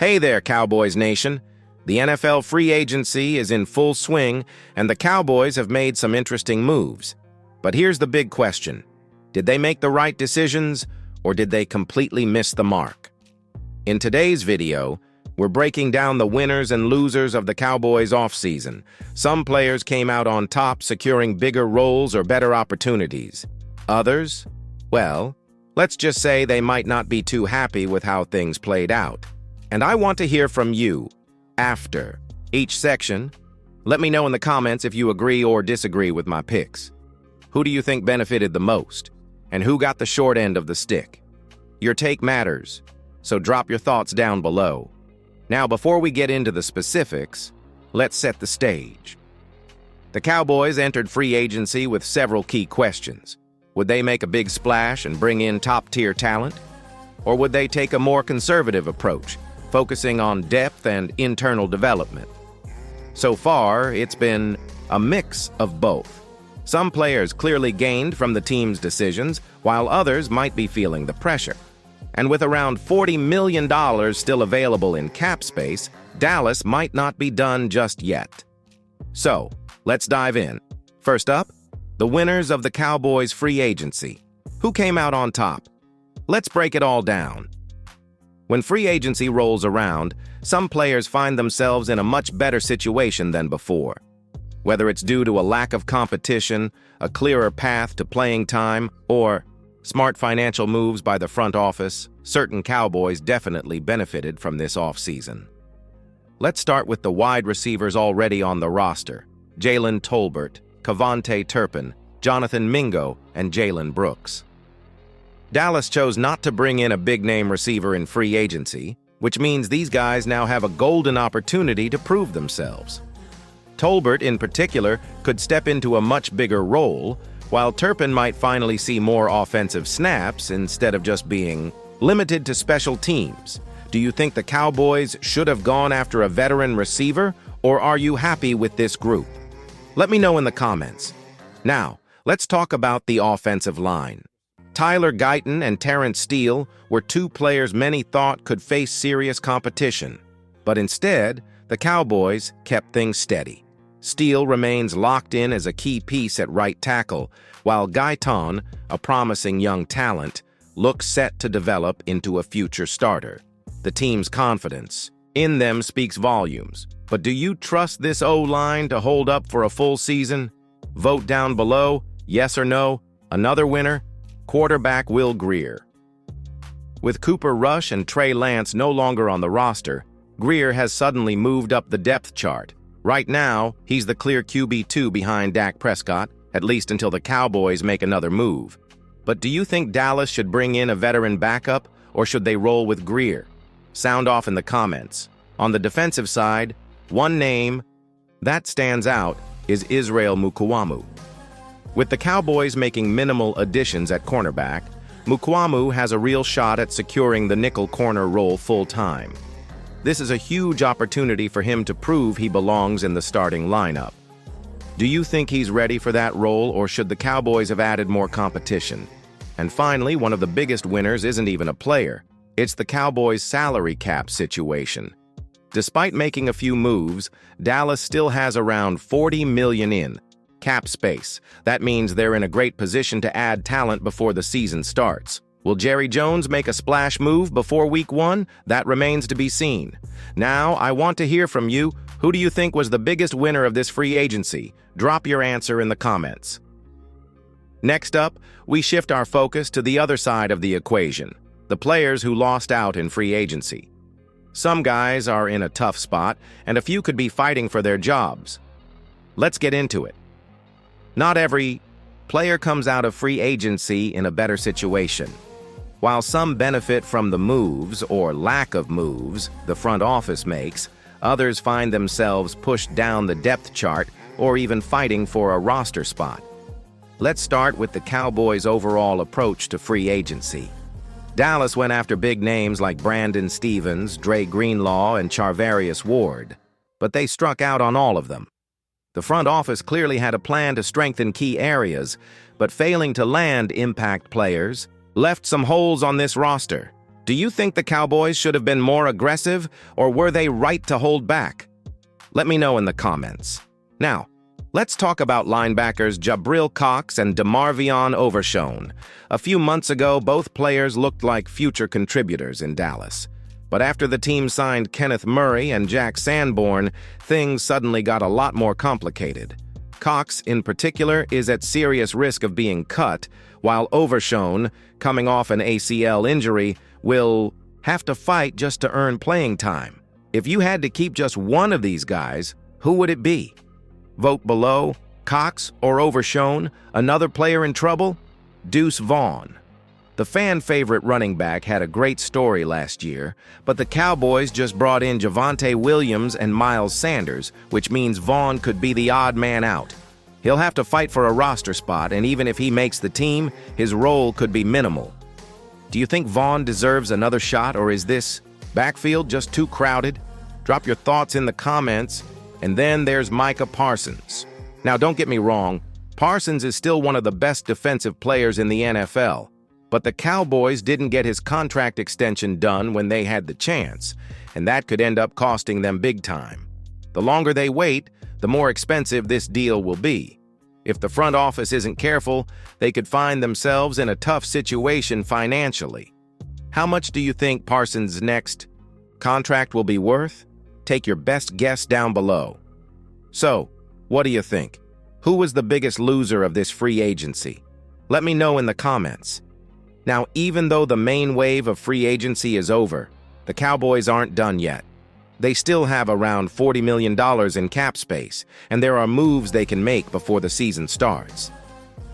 Hey there, Cowboys Nation. The NFL free agency is in full swing, and the Cowboys have made some interesting moves. But here's the big question. Did they make the right decisions, or did they completely miss the mark? In today's video, we're breaking down the winners and losers of the Cowboys offseason. Some players came out on top, securing bigger roles or better opportunities. Others? Well, let's just say they might not be too happy with how things played out. And I want to hear from you after each section. Let me know in the comments if you agree or disagree with my picks. Who do you think benefited the most? And who got the short end of the stick? Your take matters, so drop your thoughts down below. Now, before we get into the specifics, let's set the stage. The Cowboys entered free agency with several key questions. Would they make a big splash and bring in top-tier talent? Or would they take a more conservative approach, focusing on depth and internal development? So far, it's been a mix of both. Some players clearly gained from the team's decisions, while others might be feeling the pressure. And with around $40 million still available in cap space, Dallas might not be done just yet. So, let's dive in. First up, the winners of the Cowboys free agency. Who came out on top? Let's break it all down. When free agency rolls around, some players find themselves in a much better situation than before. Whether it's due to a lack of competition, a clearer path to playing time, or smart financial moves by the front office, certain Cowboys definitely benefited from this offseason. Let's start with the wide receivers already on the roster: Jalen Tolbert, Kevontae Turpin, Jonathan Mingo, and Jalen Brooks. Dallas chose not to bring in a big-name receiver in free agency, which means these guys now have a golden opportunity to prove themselves. Tolbert, in particular, could step into a much bigger role, while Turpin might finally see more offensive snaps instead of just being limited to special teams. Do you think the Cowboys should have gone after a veteran receiver, or are you happy with this group? Let me know in the comments. Now, let's talk about the offensive line. Tyler Guyton and Terrence Steele were two players many thought could face serious competition. But instead, the Cowboys kept things steady. Steele remains locked in as a key piece at right tackle, while Guyton, a promising young talent, looks set to develop into a future starter. The team's confidence in them speaks volumes. But do you trust this O-line to hold up for a full season? Vote down below, yes or no. Another winner? Quarterback Will Grier. With Cooper Rush and Trey Lance no longer on the roster, Grier has suddenly moved up the depth chart. Right now, he's the clear QB2 behind Dak Prescott, at least until the Cowboys make another move. But do you think Dallas should bring in a veteran backup, or should they roll with Grier? Sound off in the comments. On the defensive side, one name that stands out is Israel Mukuamu. With the Cowboys making minimal additions at cornerback, Mukuamu has a real shot at securing the nickel corner role full-time. This is a huge opportunity for him to prove he belongs in the starting lineup. Do you think he's ready for that role, or should the Cowboys have added more competition? And finally, one of the biggest winners isn't even a player. It's the Cowboys' salary cap situation. Despite making a few moves, Dallas still has around $40 million in cap space. That means they're in a great position to add talent before the season starts. Will Jerry Jones make a splash move before Week 1? That remains to be seen. Now, I want to hear from you. Who do you think was the biggest winner of this free agency? Drop your answer in the comments. Next up, we shift our focus to the other side of the equation, the players who lost out in free agency. Some guys are in a tough spot, and a few could be fighting for their jobs. Let's get into it. Not every player comes out of free agency in a better situation. While some benefit from the moves or lack of moves the front office makes, others find themselves pushed down the depth chart or even fighting for a roster spot. Let's start with the Cowboys' overall approach to free agency. Dallas went after big names like Brandon Stevens, Dre Greenlaw, and Charvarius Ward, but they struck out on all of them. The front office clearly had a plan to strengthen key areas, but failing to land impact players left some holes on this roster. Do you think the Cowboys should have been more aggressive, or were they right to hold back? Let me know in the comments. Now, let's talk about linebackers Jabril Cox and DeMarvion Overshown. A few months ago, both players looked like future contributors in Dallas. But after the team signed Kenneth Murray and Jack Sanborn, things suddenly got a lot more complicated. Cox, in particular, is at serious risk of being cut, while Overshown, coming off an ACL injury, will have to fight just to earn playing time. If you had to keep just one of these guys, who would it be? Vote below. Cox or Overshown, another player in trouble? Deuce Vaughn. The fan-favorite running back had a great story last year, but the Cowboys just brought in Javonte Williams and Miles Sanders, which means Vaughn could be the odd man out. He'll have to fight for a roster spot, and even if he makes the team, his role could be minimal. Do you think Vaughn deserves another shot, or is this backfield just too crowded? Drop your thoughts in the comments. And then there's Micah Parsons. Now, don't get me wrong, Parsons is still one of the best defensive players in the NFL, but the Cowboys didn't get his contract extension done when they had the chance, and that could end up costing them big time. The longer they wait, the more expensive this deal will be. If the front office isn't careful, they could find themselves in a tough situation financially. How much do you think Parsons' next contract will be worth? Take your best guess down below. So, what do you think? Who was the biggest loser of this free agency? Let me know in the comments. Now, even though the main wave of free agency is over, the Cowboys aren't done yet. They still have around $40 million in cap space, and there are moves they can make before the season starts.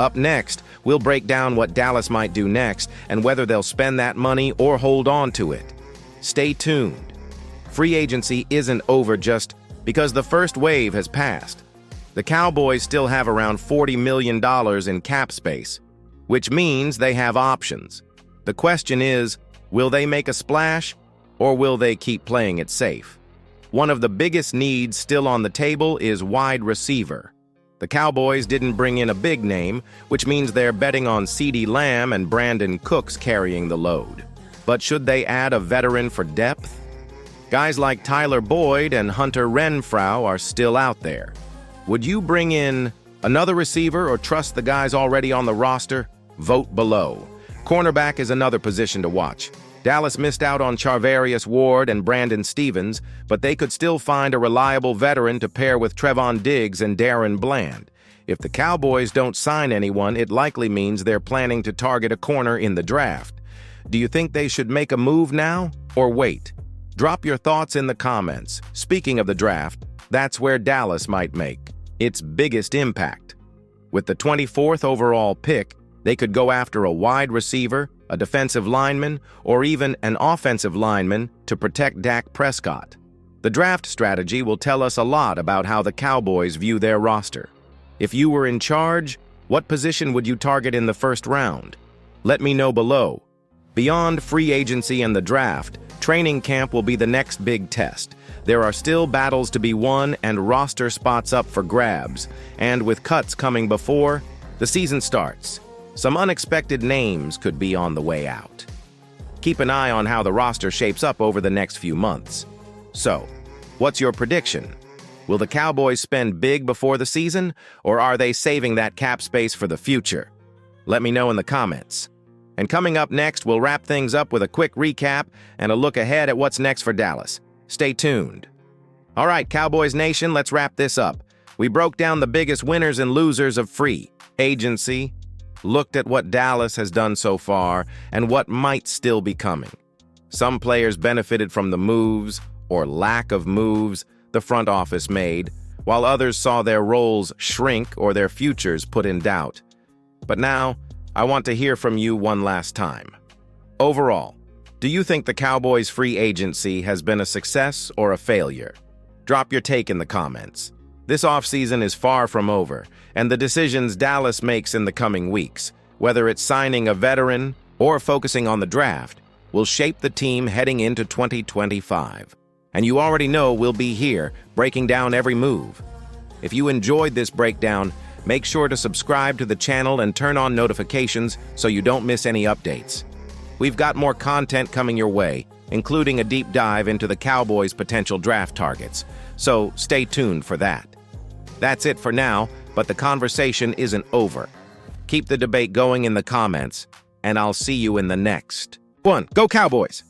Up next, we'll break down what Dallas might do next and whether they'll spend that money or hold on to it. Stay tuned. Free agency isn't over just because the first wave has passed. The Cowboys still have around $40 million in cap space, which means they have options. The question is, will they make a splash, or will they keep playing it safe? One of the biggest needs still on the table is wide receiver. The Cowboys didn't bring in a big name, which means they're betting on CeeDee Lamb and Brandon Cooks carrying the load. But should they add a veteran for depth? Guys like Tyler Boyd and Hunter Renfrow are still out there. Would you bring in another receiver or trust the guys already on the roster? Vote below. Cornerback is another position to watch. Dallas missed out on Charvarius Ward and Brandon Stevens, but they could still find a reliable veteran to pair with Trevon Diggs and Darren Bland. If the Cowboys don't sign anyone, it likely means they're planning to target a corner in the draft. Do you think they should make a move now or wait? Drop your thoughts in the comments. Speaking of the draft, that's where Dallas might make its biggest impact. With the 24th overall pick, they could go after a wide receiver, a defensive lineman, or even an offensive lineman to protect Dak Prescott. The draft strategy will tell us a lot about how the Cowboys view their roster. If you were in charge, what position would you target in the first round? Let me know below. Beyond free agency and the draft, training camp will be the next big test. There are still battles to be won and roster spots up for grabs. And with cuts coming before the season starts, some unexpected names could be on the way out. Keep an eye on how the roster shapes up over the next few months. So, what's your prediction? Will the Cowboys spend big before the season, or are they saving that cap space for the future? Let me know in the comments. And coming up next, we'll wrap things up with a quick recap and a look ahead at what's next for Dallas. Stay tuned. All right, Cowboys Nation, let's wrap this up. We broke down the biggest winners and losers of free agency, looked at what Dallas has done so far and what might still be coming. Some players benefited from the moves or lack of moves the front office made, while others saw their roles shrink or their futures put in doubt. But now, I want to hear from you one last time. Overall, do you think the Cowboys' free agency has been a success or a failure? Drop your take in the comments. This offseason is far from over, and the decisions Dallas makes in the coming weeks, whether it's signing a veteran or focusing on the draft, will shape the team heading into 2025. And you already know we'll be here, breaking down every move. If you enjoyed this breakdown, make sure to subscribe to the channel and turn on notifications so you don't miss any updates. We've got more content coming your way, including a deep dive into the Cowboys' potential draft targets, so stay tuned for that. That's it for now, but the conversation isn't over. Keep the debate going in the comments, and I'll see you in the next one. Go Cowboys!